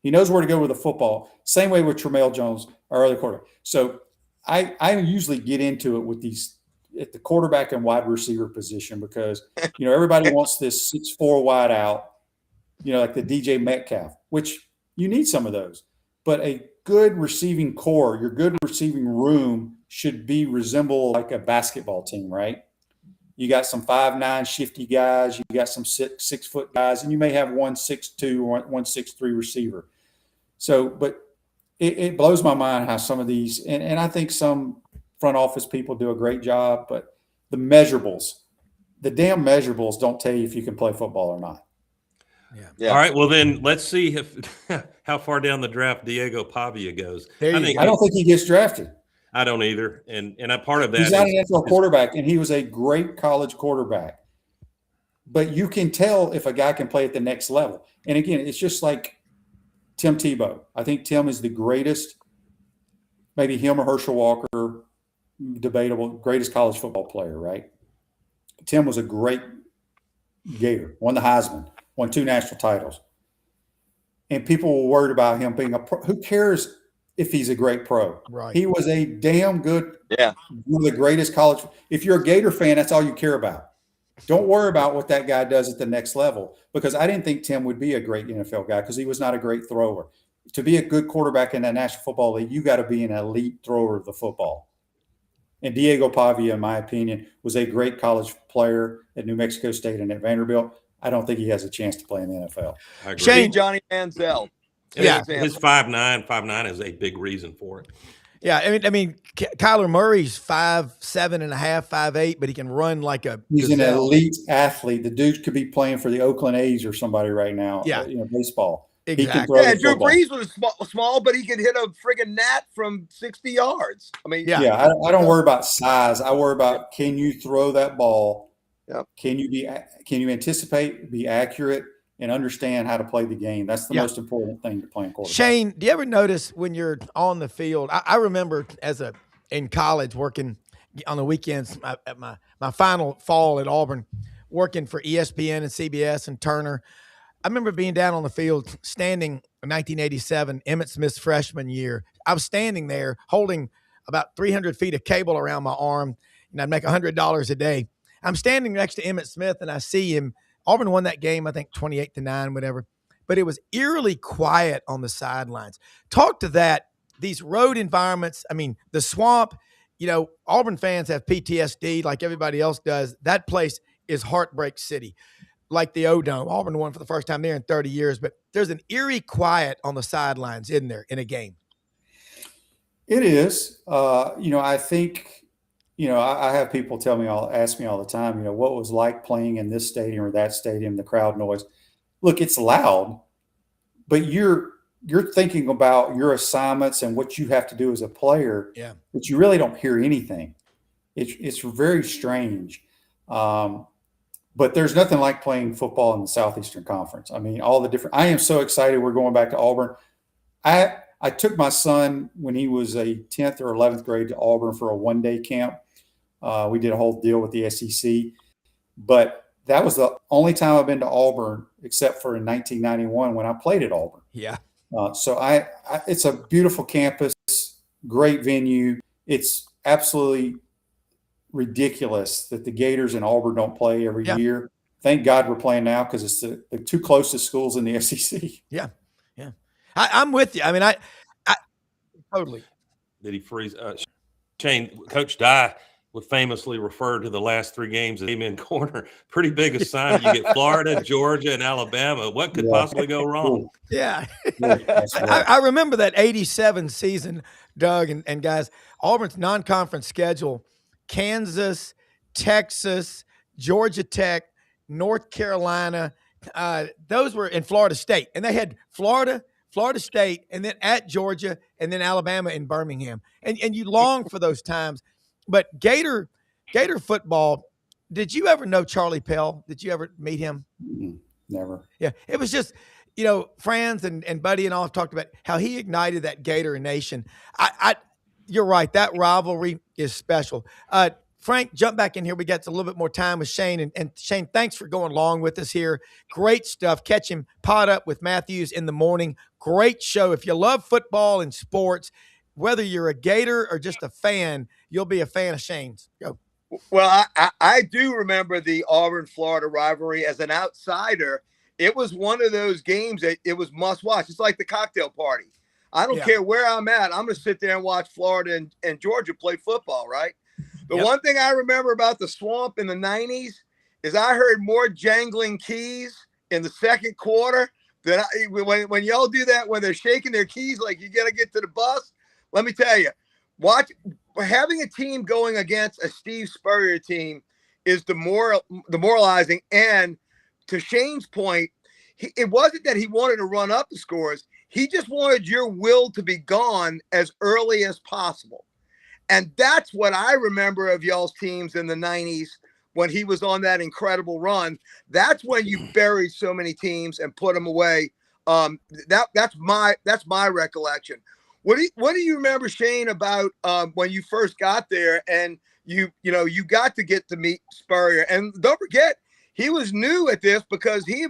He knows where to go with the football. Same way with Tramel Jones, our other quarterback. So I usually get into it with these at the quarterback and wide receiver position because, everybody wants this 6'4" wide out, like the DJ Metcalf, which you need some of those. But a good receiving core, your good receiving room should resemble like a basketball team, right? You got some 5'9" shifty guys, you got some 6 foot guys, and you may have 1 6'2" or 1 6'3" receiver. So, but it blows my mind how some of these, and I think some front office people do a great job, but the damn measurables don't tell you if you can play football or not. Yeah. All right. Well, then let's see how far down the draft Diego Pavia goes. I don't think he gets drafted. I don't either. And a part of that he's not an NFL quarterback, and he was a great college quarterback. But you can tell if a guy can play at the next level. And again, it's just like Tim Tebow. I think Tim is the greatest, maybe him or Herschel Walker, debatable, greatest college football player, right? Tim was a great Gator, won the Heisman, won 2 national titles. And people were worried about him being a pro. Who cares if he's a great pro? Right. He was a damn good, one of the greatest college. If you're a Gator fan, that's all you care about. Don't worry about what that guy does at the next level, because I didn't think Tim would be a great NFL guy because he was not a great thrower. To be a good quarterback in that National Football League, you got to be an elite thrower of the football. And Diego Pavia, in my opinion, was a great college player at New Mexico State and at Vanderbilt. I don't think he has a chance to play in the NFL. I agree. Shane Johnny Manziel. Yeah, his 5'9" is a big reason for it. Yeah, I mean, Kyler Murray's 5'7.5", 5'8", but he can run like a. He's an elite athlete. The dude could be playing for the Oakland A's or somebody right now. Yeah, baseball. Exactly. He can throw Drew Brees was small, but he could hit a friggin' gnat from 60 yards. I mean, I don't worry about size. I worry about, can you throw that ball? Yep. Can you anticipate, be accurate, and understand how to play the game? That's the most important thing to playing quarterback. Shane, do you ever notice when you're on the field? I remember in college working on the weekends at my final fall at Auburn, working for ESPN and CBS and Turner. I remember being down on the field, standing in 1987, Emmitt Smith's freshman year. I was standing there holding about 300 feet of cable around my arm, and I'd make $100 a day. I'm standing next to Emmitt Smith, and I see him. Auburn won that game, I think 28-9, whatever. But it was eerily quiet on the sidelines. Talk to that. These road environments, I mean, the swamp, Auburn fans have PTSD like everybody else does. That place is Heartbreak City, like the O-Dome. Auburn won for the first time there in 30 years, but there's an eerie quiet on the sidelines, isn't there, in a game? It is. I think – I have people ask me all the time, what was like playing in this stadium or that stadium, the crowd noise. Look, it's loud, but you're thinking about your assignments and what you have to do as a player, but you really don't hear anything. It's very strange. But there's nothing like playing football in the Southeastern Conference. I mean, I am so excited we're going back to Auburn. I took my son when he was a 10th or 11th grade to Auburn for a one-day camp. We did a whole deal with the SEC, but that was the only time I've been to Auburn except for in 1991 when I played at Auburn. Yeah. So it's a beautiful campus, great venue. It's absolutely ridiculous that the Gators and Auburn don't play every year. Thank God we're playing now because it's the two closest schools in the SEC. Yeah. I'm with you. I mean, I totally. Did he freeze? Shane, Coach Dye would famously refer to the last 3 games as amen corner. Pretty big assignment. You get Florida, Georgia, and Alabama. What could possibly go wrong? Yeah. I remember that 87 season, Doug, and guys, Auburn's non-conference schedule, Kansas, Texas, Georgia Tech, North Carolina, those were in Florida State. And they had Florida State, and then at Georgia, and then Alabama in Birmingham. And you long for those times. But Gator football, did you ever know Charlie Pell? Did you ever meet him? Never. Yeah. It was just, Franz and Buddy and all have talked about how he ignited that Gator nation. You're right. That rivalry is special. Frank, jump back in here. We got a little bit more time with Shane. And Shane, thanks for going along with us here. Great stuff. Catch him PodUp with Matthews in the morning. Great show. If you love football and sports, whether you're a Gator or just a fan, you'll be a fan of Shane's. Go. Well, I do remember the Auburn-Florida rivalry. As an outsider, it was one of those games that it was must watch. It's like the cocktail party. I don't care where I'm at. I'm going to sit there and watch Florida and Georgia play football, right? The one thing I remember about the Swamp in the 90s is I heard more jangling keys in the second quarter than when y'all do that, when they're shaking their keys like you got to get to the bus. Let me tell you, having a team going against a Steve Spurrier team is demoralizing. And to Shane's point, it wasn't that he wanted to run up the scores. He just wanted your will to be gone as early as possible. And that's what I remember of y'all's teams in the 90s when he was on that incredible run. That's when you buried so many teams and put them away. That's my recollection. What do you remember, Shane, about when you first got there and you got to get to meet Spurrier? And don't forget, he was new at this because he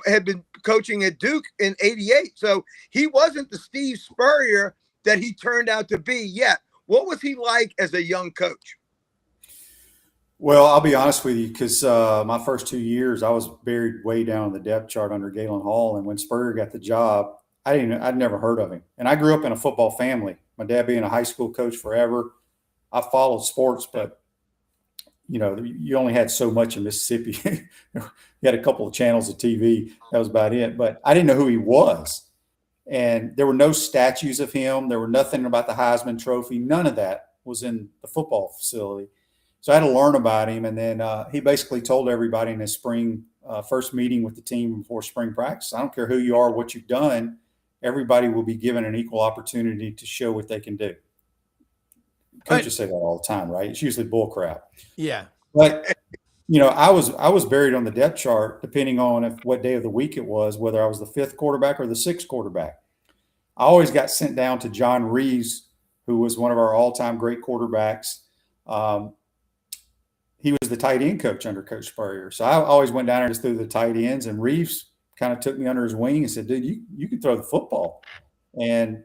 had been coaching at Duke in '88. So he wasn't the Steve Spurrier that he turned out to be yet. What was he like as a young coach? Well, I'll be honest with you, because my first 2 years, I was buried way down the depth chart under Galen Hall. And when Spurrier got the job, I'd never heard of him. And I grew up in a football family. My dad being a high school coach forever. I followed sports, but you only had so much in Mississippi. You had a couple of channels of TV. That was about it. But I didn't know who he was. And there were no statues of him. There were nothing about the Heisman Trophy. None of that was in the football facility. So I had to learn about him. And then he basically told everybody in his spring first meeting with the team before spring practice, I don't care who you are, what you've done, everybody will be given an equal opportunity to show what they can do. Coaches say that all the time, right? It's usually bull crap. Yeah. But, I was buried on the depth chart depending on what day of the week it was, whether I was the 5th quarterback or the 6th quarterback. I always got sent down to John Reeves, who was one of our all-time great quarterbacks. He was the tight end coach under Coach Spurrier. So I always went down there and just threw the tight ends, and Reeves kind of took me under his wing and said, dude, you can throw the football, and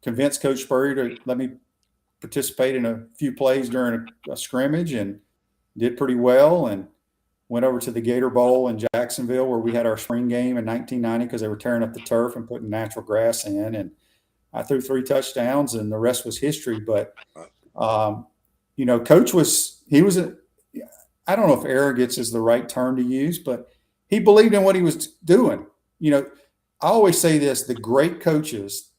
convinced Coach Spurrier to let me participate in a few plays during a scrimmage, and did pretty well, and went over to the Gator Bowl in Jacksonville where we had our spring game in 1990 because they were tearing up the turf and putting natural grass in. And I threw 3 touchdowns, and the rest was history. But, Coach I don't know if arrogance is the right term to use, but he believed in what he was doing. I always say this, the great coaches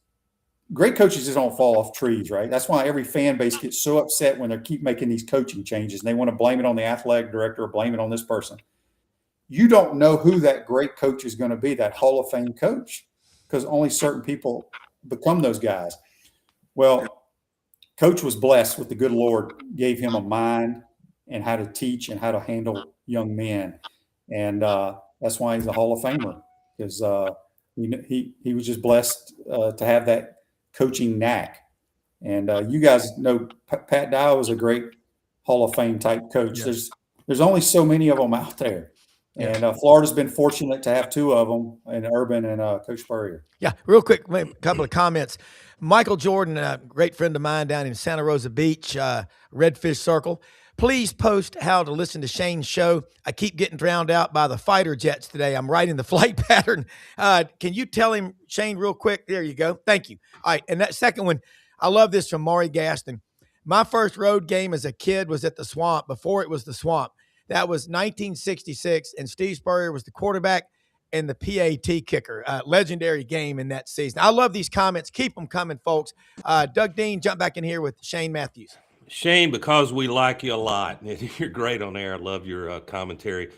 just don't fall off trees, right? That's why every fan base gets so upset when they keep making these coaching changes and they want to blame it on the athletic director or blame it on this person. You don't know who that great coach is going to be, that Hall of Fame coach, because only certain people become those guys. Well, Coach was blessed with the good Lord, gave him a mind and how to teach and how to handle young men. And that's why he's a Hall of Famer, because he was just blessed to have that coaching knack. And you guys know Pat Dye was a great Hall of Fame type coach. Yeah. There's only so many of them out there. And Florida's been fortunate to have 2 of them, in Urban and Coach Spurrier. Yeah, real quick, a couple of comments. Michael Jordan, a great friend of mine down in Santa Rosa Beach, Redfish Circle, Please post how to listen to Shane's show. I keep getting drowned out by the fighter jets today. I'm writing the flight pattern. Can you tell him, Shane, real quick? There you go. Thank you. All right. And that second one, I love this from Maury Gaston. My first road game as a kid was at the Swamp before it was the Swamp. That was 1966, and Steve Spurrier was the quarterback and the PAT kicker. Legendary game in that season. I love these comments. Keep them coming, folks. Doug Dean, jump back in here with Shane Matthews. Shane, because we like you a lot, you're great on air. I love your commentary.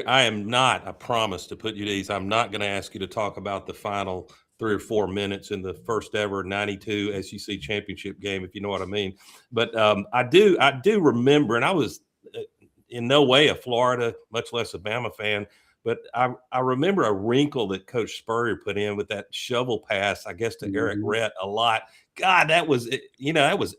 I am not, I promise to put you at ease, I'm not going to ask you to talk about the final 3 or 4 minutes in the first ever 92 SEC championship game, if you know what I mean. But I do remember, and I was in no way a Florida, much less a Bama fan, but I remember a wrinkle that Coach Spurrier put in with that shovel pass, I guess, to Eric Rhett a lot. God, that was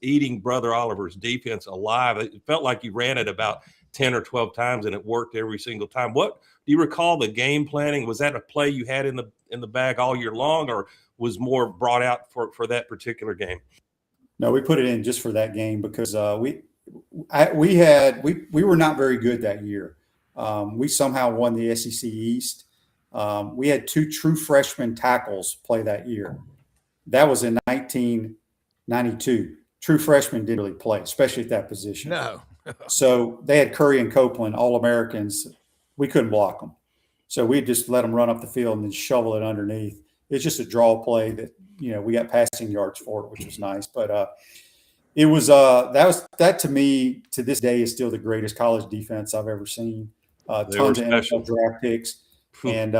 eating Brother Oliver's defense alive. It felt like you ran it about 10 or 12 times, and it worked every single time. What do you recall the game planning? Was that a play you had in the bag all year long, or was more brought out for that particular game? No, we put it in just for that game because we were not very good that year. We somehow won the SEC East. We had 2 true freshman tackles play that year. That was in 1992. True freshmen didn't really play, especially at that position. No. So they had Curry and Copeland, All-Americans. We couldn't block them. So we just let them run up the field and then shovel it underneath. It's just a draw play that, we got passing yards for it, which was nice. But it was that to me, to this day, is still the greatest college defense I've ever seen. Tons of NFL draft picks. And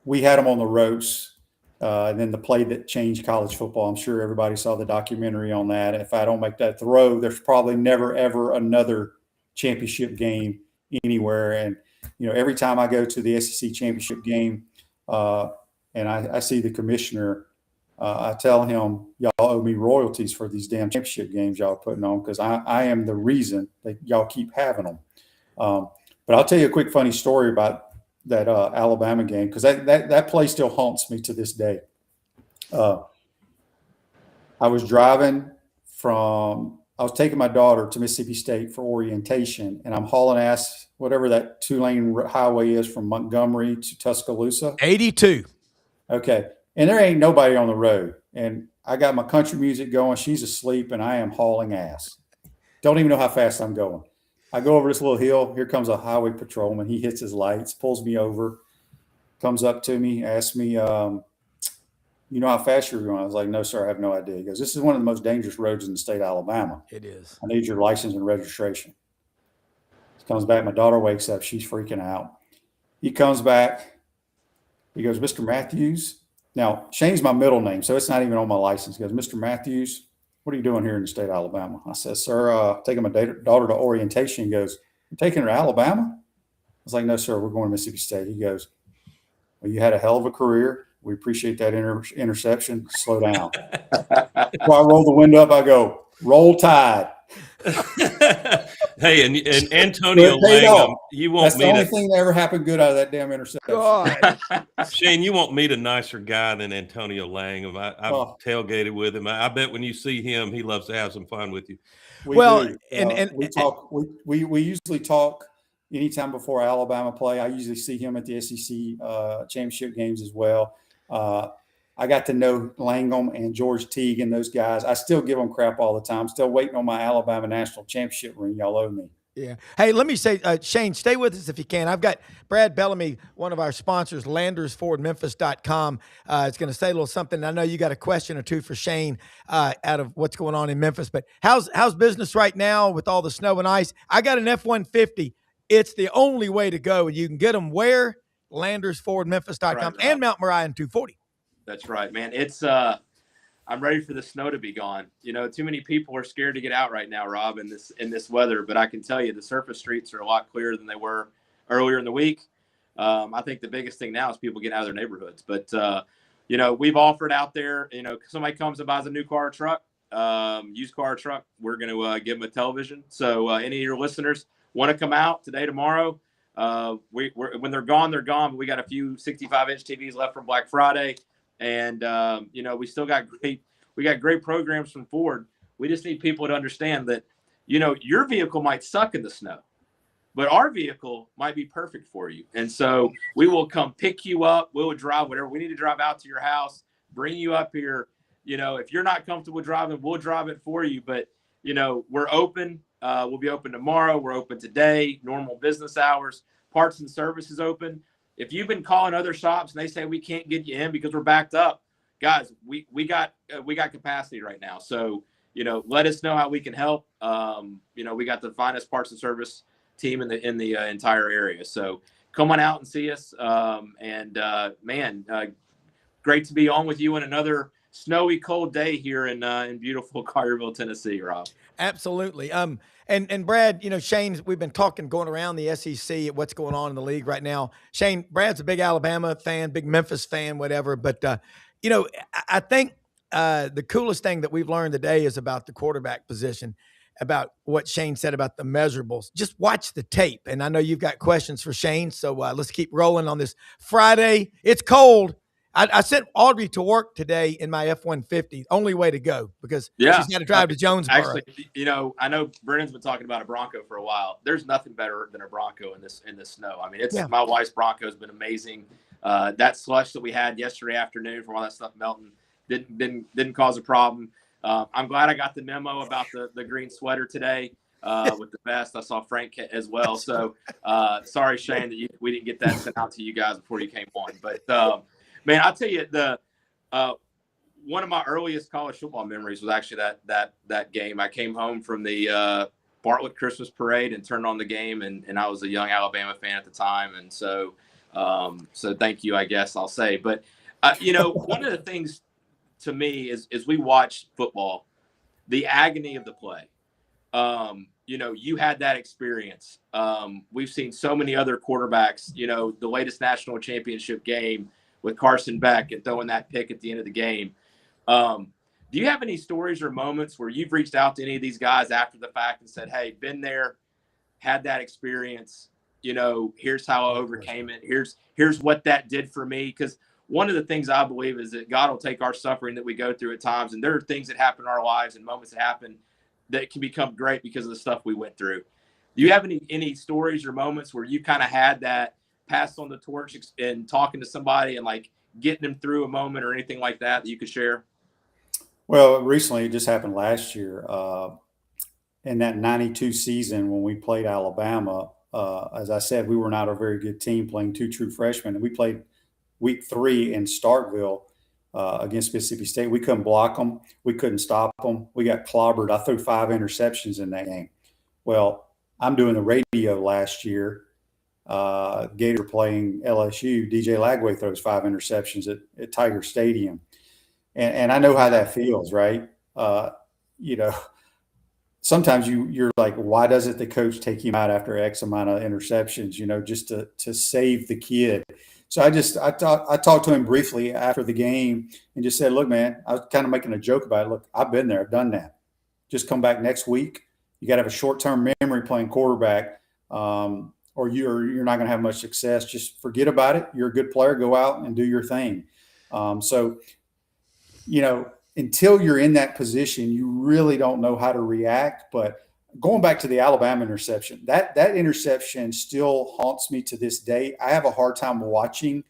we had them on the ropes. And then the play that changed college football. I'm sure everybody saw the documentary on that. If I don't make that throw, there's probably never, ever another championship game anywhere. And, every time I go to the SEC championship game and I see the commissioner, I tell him, y'all owe me royalties for these damn championship games y'all are putting on because I am the reason that y'all keep having them. But I'll tell you a quick funny story about that Alabama game, because that play still haunts me to this day. I was taking my daughter to Mississippi State for orientation, and I'm hauling ass, whatever that 2-lane highway is from Montgomery to Tuscaloosa. 82. Okay. And there ain't nobody on the road. And I got my country music going. She's asleep, and I am hauling ass. Don't even know how fast I'm going. I go over this little hill. Here comes a highway patrolman. He hits his lights, pulls me over, comes up to me, asks me, you know how fast you're going? I was like, no, sir, I have no idea. He goes, this is one of the most dangerous roads in the state of Alabama. It is. I need your license and registration. He comes back. My daughter wakes up. She's freaking out. He comes back. He goes, Mr. Matthews. Now, Shane's my middle name, so it's not even on my license. He goes, Mr. Matthews, what are you doing here in the state of Alabama? I said, sir, taking my daughter to orientation. He goes, you're taking her to Alabama? I was like, no, sir, we're going to Mississippi State. He goes, well, you had a hell of a career. We appreciate that interception. Slow down. So I roll the window up. I go, roll Tide. Hey, and Antonio Langham, you won't That's the only thing that ever happened good out of that damn interception. God. Shane, you won't meet a nicer guy than Antonio Langham. I've tailgated with him. I bet when you see him, he loves to have some fun with you. We talk. We usually talk anytime before Alabama play. I usually see him at the SEC championship games as well. I got to know Langham and George Teague and those guys. I still give them crap all the time. Still waiting on my Alabama national championship ring. Y'all owe me. Yeah. Hey, let me say, Shane, stay with us if you can. I've got Brad Bellamy, one of our sponsors, LandersFordMemphis.com. It's going to say a little something. I know you got a question or two for Shane out of what's going on in Memphis. But how's business right now with all the snow and ice? I got an F-150. It's the only way to go. You can get them where? LandersFordMemphis.com right, and Mount Moriah and 240. That's right, man. It's I'm ready for the snow to be gone. Too many people are scared to get out right now, Rob, in this weather. But I can tell you the surface streets are a lot clearer than they were earlier in the week. I think the biggest thing now is people getting out of their neighborhoods. But, we've offered out there, somebody comes and buys a new car or truck, used car or truck, we're going to give them a television. So any of your listeners want to come out today, tomorrow, when they're gone, they're gone. But we got a few 65-inch TVs left from Black Friday. And, we still got great programs from Ford. We just need people to understand that, your vehicle might suck in the snow, but our vehicle might be perfect for you. And so we will come pick you up. We will drive whatever we need to drive out to your house, bring you up here. If you're not comfortable driving, we'll drive it for you. But, we're open. We'll be open tomorrow. We're open today, normal business hours. Parts and service is open. If you've been calling other shops and they say we can't get you in because we're backed up, guys, we got capacity right now. So, let us know how we can help. We got the finest parts and service team in the entire area. So come on out and see us. Great to be on with you on another snowy, cold day here in beautiful Collierville, Tennessee, Rob. Absolutely. And Brad, Shane, we've been going around the SEC, what's going on in the league right now. Shane, Brad's a big Alabama fan, big Memphis fan, whatever. But, I think the coolest thing that we've learned today is about the quarterback position, about what Shane said about the measurables. Just watch the tape. And I know you've got questions for Shane, so let's keep rolling on this Friday. It's cold. I sent Audrey to work today in my F-150. Only way to go because she's got to drive to Jonesboro. Actually, I know Brennan's been talking about a Bronco for a while. There's nothing better than a Bronco in this snow. I mean, my wife's Bronco has been amazing. That slush that we had yesterday afternoon from all that stuff melting didn't cause a problem. I'm glad I got the memo about the green sweater today with the vest. I saw Frank as well. So sorry, Shane, that we didn't get that sent out to you guys before you came on. But man, I'll tell you, one of my earliest college football memories was actually that game. I came home from the Bartlett Christmas parade and turned on the game, and I was a young Alabama fan at the time, and so thank you, I guess I'll say. But one of the things to me is we watch football, the agony of the play. You had that experience. We've seen so many other quarterbacks. The latest national championship game with Carson Beck and throwing that pick at the end of the game. Do you have any stories or moments where you've reached out to any of these guys after the fact and said, hey, been there, had that experience, here's how I overcame it. Here's what that did for me. Because one of the things I believe is that God will take our suffering that we go through at times, and there are things that happen in our lives and moments that happen that can become great because of the stuff we went through. Do you have any stories or moments where you kind of had that passed on the torch and talking to somebody and like getting them through a moment or anything like that you could share? Well, recently it just happened last year in that 92 season when we played Alabama. As I said, we were not a very good team playing two true freshmen. And we played week 3 in Starkville against Mississippi State. We couldn't block them. We couldn't stop them. We got clobbered. I threw 5 interceptions in that game. Well, I'm doing the radio last year. Gator playing LSU. DJ Lagway throws 5 interceptions at Tiger Stadium. And I know how that feels, right? Sometimes you're like, why doesn't the coach take him out after X amount of interceptions, just to save the kid? So I talked to him briefly after the game and just said, look, man, I was kind of making a joke about it. Look, I've been there. I've done that. Just come back next week. You got to have a short-term memory playing quarterback, or you're not going to have much success. Just forget about it. You're a good player. Go out and do your thing. Until you're in that position, you really don't know how to react. But going back to the Alabama interception, that interception still haunts me to this day. I have a hard time watching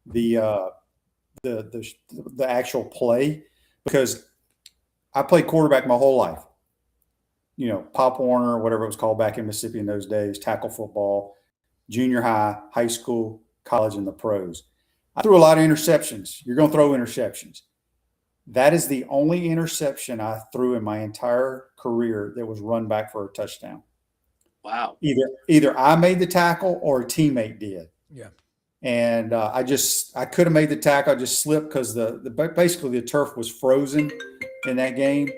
the actual play because I played quarterback my whole life. Pop Warner, whatever it was called back in Mississippi in those days, tackle football, junior high, high school, college, and the pros. I threw a lot of interceptions. You're going to throw interceptions. That is the only interception I threw in my entire career that was run back for a touchdown. Wow. Either I made the tackle or a teammate did. Yeah. And I could have made the tackle. I just slipped because basically the turf was frozen in that game.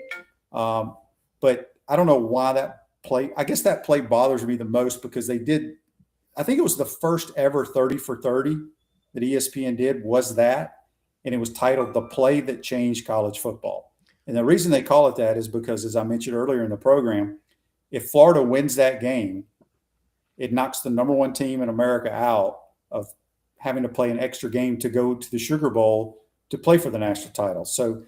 But I don't know why that play. I guess that play bothers me the most because I think it was the first ever 30 for 30 that ESPN did was that. And it was titled The Play That Changed College Football. And the reason they call it that is because, as I mentioned earlier in the program, if Florida wins that game, it knocks the number 1 team in America out of having to play an extra game to go to the Sugar Bowl to play for the national title. So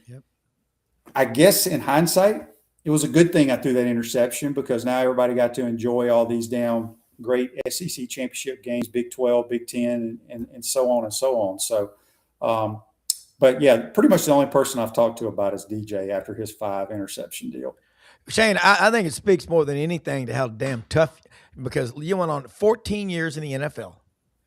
I guess in hindsight, it was a good thing I threw that interception, because now everybody got to enjoy all these damn great SEC championship games, Big 12, Big 10, and so on and so on. So, but yeah, pretty much the only person I've talked to about is DJ after his 5 interception deal. Shane, I think it speaks more than anything to how damn tough, because you went on 14 years in the NFL,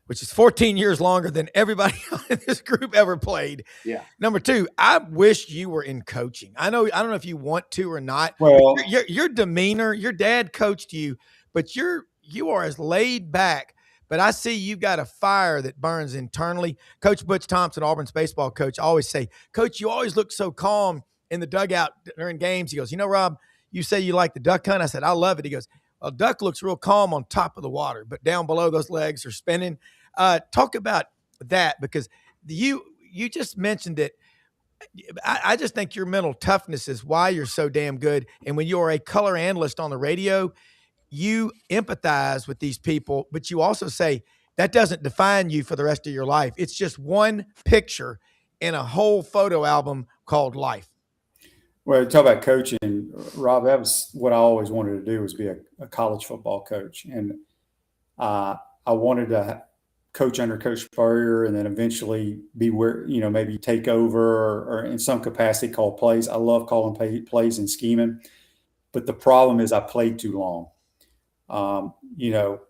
which is 14 years longer than everybody in this group ever played. Yeah. Number 2, I wish you were in coaching. I don't know if you want to or not. Well, your demeanor, your dad coached you, but you are as laid back. But I see you've got a fire that burns internally. Coach Butch Thompson, Auburn's baseball coach, always say, Coach, you always look so calm in the dugout during games. He goes, Rob, you say you like the duck hunt. I said, I love it. He goes, well, duck looks real calm on top of the water, but down below those legs are spinning. Talk about that, because you just mentioned it. I just think your mental toughness is why you're so damn good. And when you are a color analyst on the radio, you empathize with these people, but you also say that doesn't define you for the rest of your life. It's just one picture in a whole photo album called life. Well, talk about coaching, Rob, that was what I always wanted to do, was be a college football coach. And I wanted to coach under Coach Spurrier, and then eventually be where, maybe take over or in some capacity call plays. I love calling plays and scheming, but the problem is I played too long.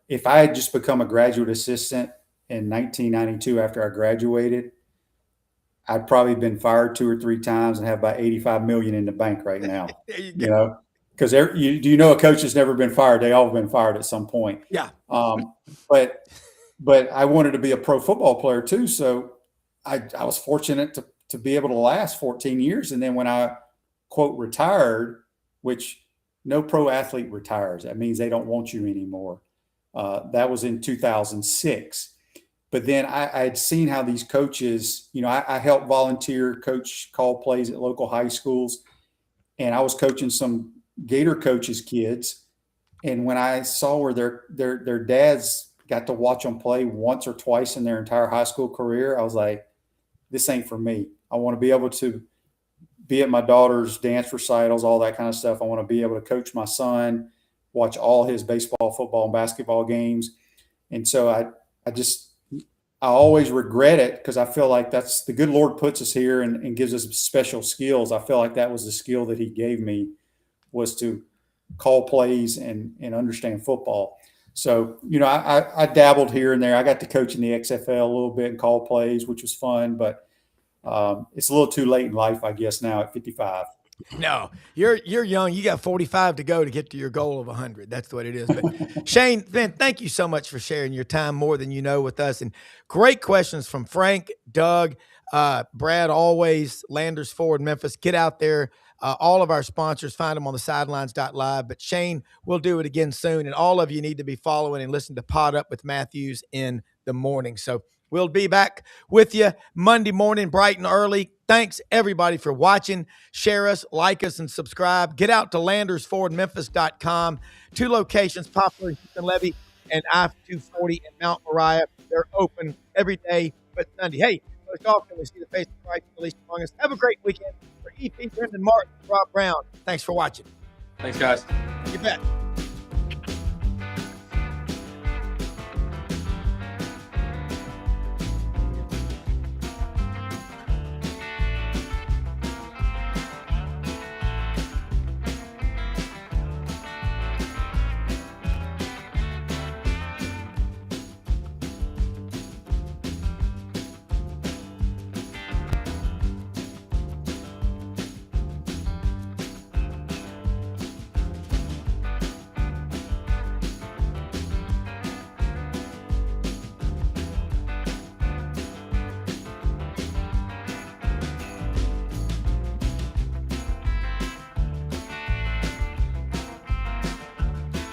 If I had just become a graduate assistant in 1992 after I graduated, I'd probably been fired 2 or 3 times and have about $85 million in the bank right now. Because do you know a coach that's never been fired? They all have been fired at some point. Yeah. But I wanted to be a pro football player too, so I was fortunate to be able to last 14 years. And then when I quote retired, which no pro athlete retires, that means they don't want you anymore. That was in 2006. But then I had seen how these coaches, I helped volunteer coach call plays at local high schools, and I was coaching some Gator coaches' kids. And when I saw where their dads got to watch them play once or twice in their entire high school career, I was like, this ain't for me. I want to be able to be at my daughter's dance recitals, all that kind of stuff. I want to be able to coach my son, watch all his baseball, football, and basketball games. And so I always regret it, because I feel like that's the good Lord puts us here and gives us special skills. I feel like that was the skill that he gave me, was to call plays and understand football. So, I dabbled here and there. I got to coach in the XFL a little bit and call plays, which was fun, but it's a little too late in life, I guess, now at 55. No, you're young. You got 45 to go to get to your goal of 100. That's what it is. But Shane, Ben, thank you so much for sharing your time more than you know with us. And great questions from Frank, Doug, Brad, always, Landers, Ford, Memphis. Get out there. All of our sponsors, find them on the sidelines.live. But Shane, we'll do it again soon. And all of you need to be following and listen to PodUp with Matthews in the morning. So we'll be back with you Monday morning, bright and early. Thanks, everybody, for watching. Share us, like us, and subscribe. Get out to LandersFordMemphis.com. 2 locations, Poplar and Houston Levy, and I-240 in Mount Moriah. They're open every day but Sunday. Hey, most often we see the face of Christ released among us. Have a great weekend. For EP, Brendan Martin, Rob Browne, thanks for watching. Thanks, guys. You bet.